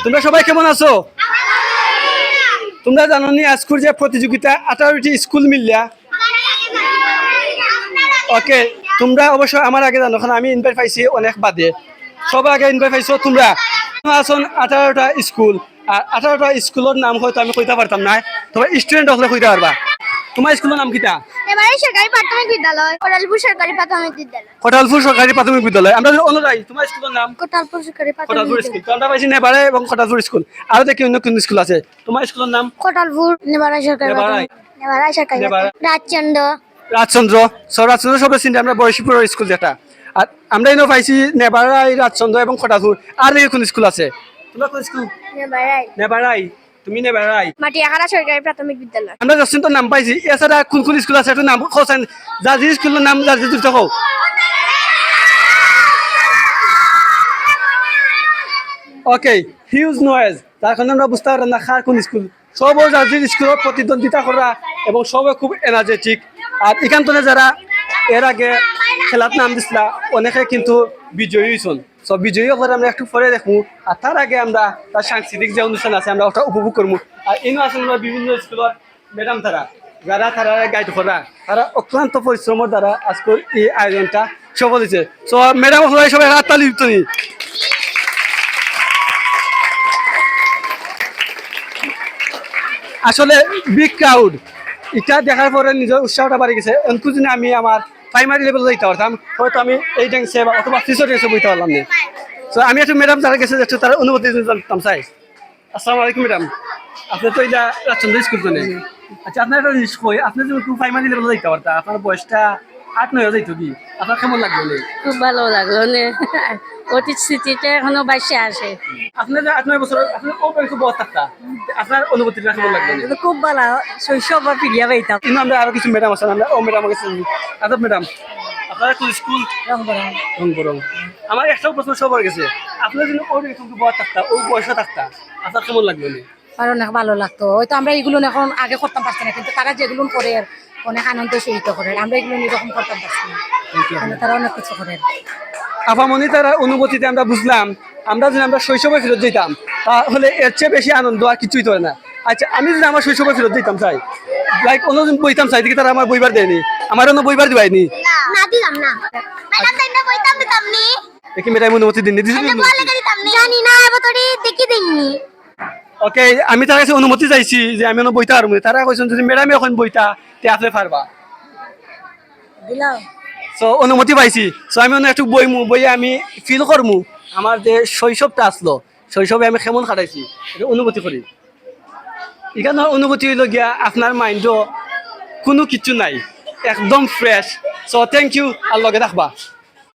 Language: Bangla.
তোমরা সবাই কেমন আছো? তোমরা জানো নি আজকের যে প্রতিযোগিতা 18টি স্কুল মিলিয়া। ওকে, তোমরা অবশ্য আমার আগে জানো, কারণ আমি ইনভাইট পাইছি অনেক বাদে। সবার আগে ইনভাইট পাইছো তোমরা। আসুন 18টা স্কুল, আর 18টা স্কুলের নাম হয়তো আমি কইতে পারতাম না, তবে স্টুডেন্ট হলে কইতে পারবা। তোমার স্কুলের নাম কিটা? এবারে সরকারি প্রাথমিক বিদ্যালয়, কোটালপুর সরকারি প্রাথমিক বিদ্যালয়। কোটালপুর সরকারি প্রাথমিক বিদ্যালয়। আমরা অনুরাই, তোমার স্কুলের নাম? কোটালপুর সরকারি প্রাথমিক কোটালপুর স্কুল। বিদ্যালয়। আমরা পাইছি নেবারে এবং কোটালপুর স্কুল। আর দেখি অন্য কোন স্কুল আছে। তোমার স্কুলের নাম? কোটালপুর নেবারা সরকারি নেবারাই। প্রাথমিক, নেবারা সরকারি নেবারা। রাজচন্দ্র। রাজচন্দ্র। রাজচন্দ্র সবাই চিনি আমরা, বয়সীপুরের স্কুল যেটা। আর আমরা এনে পাইছি নেবারাই, রাজচন্দ্র এবং কোটালপুর। আর দেখি কোন স্কুল আছে? তোমার কোন স্কুল? নেবারাই। নেবারাই। তুমি নেবারাই। মাটিয়াখানা সরকারি প্রাথমিক বিদ্যালয়। আমরা যখন নাম পাইছি, এছাড়া কোন কোন স্কুল আছে একটু নাম খোঁজেন। যার যে স্কুলের নাম যার যে দুটো হোক। ওকে, হিউজ নয়েজ, তার কারণে আমরা বুঝতে পারলাম না কার কোন স্কুল। সবও যার যে স্কুলের প্রতিদ্বন্দ্বিতা করা এবং সবাই খুব এনার্জেটিক। আর এখান থেকে যারা এর আগে খেলার নাম দিছিলা অনেকে কিন্তু বিজয়ী হয়েছেন। সব বিজয়ী হলে আমরা একটু পরে দেখবো, আর তার আগে আমরা তার সাংস্কৃতিক যে অনুষ্ঠান আছে আমরা ওটা উপভোগ করবো। আর ইনো আছেন আমরা বিভিন্ন স্কুলের ম্যাডাম যারা গাইড করা, তারা অক্লান্ত পরিশ্রমের দ্বারা আজকের এই আয়োজনটা সফল হয়েছে। সো ম্যাডাম সবাই হাততালি দিত নি। আসলে বিগ ক্রাউড, এটা দেখার পরে নিজের উৎসাহটা বাড়ি গেছে। এনকু যদি আমি আমার প্রাইমারি লেভেলে যাইতে পারতাম, হয়তো আমি এই ড্যান্সে বা অথবা ফিসো ড্যান্সে বইতে পারলাম না। তো আমি একটু ম্যাডাম যারা গেছে একটু তার অনুমতি জানতাম চাই। আসসালামু আলাইকুম ম্যাডাম, আপনি তো এটা রাজচন্দ্র স্কুল জানেন। আচ্ছা, আপনার একটা জিনিস কই, আপনি যদি প্রাইমারি লেভেলে যাইতে পারতাম, আপনার বয়সটা 8-9 যাইতো কি, আপনার কেমন লাগলো? খুব ভালো লাগলো অতীত স্মৃতিটা এখনো বাইসে আসে। আপনার যে 8-9 বছর আপনার খুব বহুত থাকতা, আপনার অনুভূতিটা কেমন লাগলো? খুব ভালো শৈশব বা ফিরিয়া পাইতাম। কিন্তু আমরা আরো কিছু ম্যাডাম আছেন, আমরা ও ম্যাডাম কাছে আদব ম্যাডাম, আপনারা কোন স্কুল? রংপুর। আমার একটাও প্রশ্ন সবার গেছে, আপনার যদি ওর কিন্তু বয়স থাকতা, ওই বয়সে থাকতা, আপনার কেমন লাগলো? আর অনেক ভালো লাগতো। হয়তো আমরা এগুলো এখন আগে করতাম পারছি না, কিন্তু তারা যেগুলো করে অনেক আনন্দ সহিত করে, আমরা এগুলো এরকম করতাম পারছি না, কিন্তু তারা অনেক কিছু করে। আপামনি তার অনুভূতিতে আমরা বুঝলাম, আমরা যদি আমরা শৈশবে ফেরত যেতাম তাহলে এর চেয়ে বেশি আনন্দ আর কিছুই তো না। আচ্ছা, আমি যদি আমার শৈশবে ফেরত যেতাম চাই, লাইক অন্যদিন বইতাম চাই, দিকে তারা আমার বইবার দেয়নি, আমার অন্য বইবার দিবাইনি। না দিলাম না ম্যাডাম, তাইনা বইতাম দিতাম নি। দেখি ম্যাডাম অনুমতি দিননি, এটা বলে দিতাম নি, জানি না এবতরি দেখি দেইনি। ওকে, আমি তার কাছে অনুমতি চাইছি যে আমি অন্য বইতে পারবো। তারা কইছেন যদি ম্যাডামে এখন বইতা তে আপনি পারবা। দিলাম সো অনুমতি পাইছি। সো আমি অন্য একটু বইয়ে আমি ফিল করমু আমার যে শৈশবটা আসলো, শৈশবে আমি কেমন কাটাইছি এটা অনুভূতি করি। এখানে অনুভূতি হইল গিয়া আপনার মাইন্ডও কোনো কিছু নাই, একদম ফ্রেশ। সো থ্যাংক ইউ, আর লগে রাখবা।